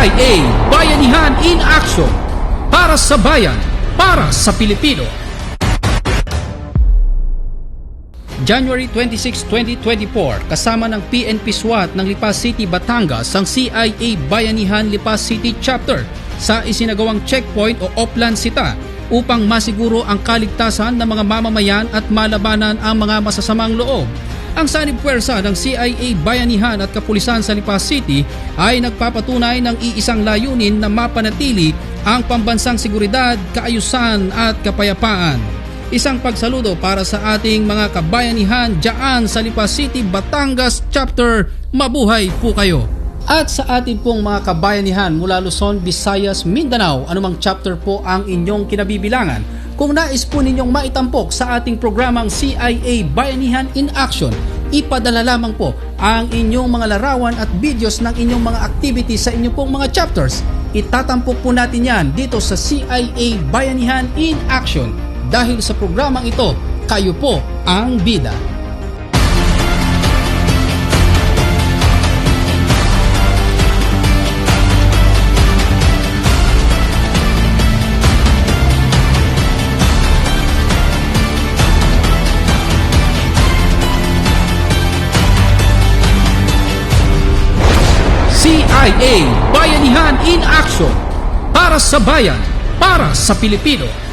CIA Bayanihan in Action. Para sa bayan, para sa Pilipino. January 26, 2024, kasama ng PNP SWAT ng Lipa City, Batangas ang CIA Bayanihan Lipa City Chapter sa isinagawang checkpoint o Oplan Sita upang masiguro ang kaligtasan ng mga mamamayan at malabanan ang mga masasamang loob. Ang sanib puwersa ng CIA Bayanihan at Kapulisan sa Lipa City ay nagpapatunay ng iisang layunin na mapanatili ang pambansang seguridad, kaayusan at kapayapaan. Isang pagsaludo para sa ating mga kabayanihan dyan sa Lipa City, Batangas Chapter. Mabuhay po kayo! At sa ating pong mga kabayanihan mula Luzon, Visayas, Mindanao, anumang chapter po ang inyong kinabibilangan, kung nais po ninyong maitampok sa ating programang CIA Bayanihan in Action, ipadala lamang po ang inyong mga larawan at videos ng inyong mga activities sa inyong pong mga chapters. Itatampok po natin yan dito sa CIA Bayanihan in Action. Dahil sa programang ito, kayo po ang bida. CIA Bayanihan in Action. Para sa bayan, para sa Pilipino.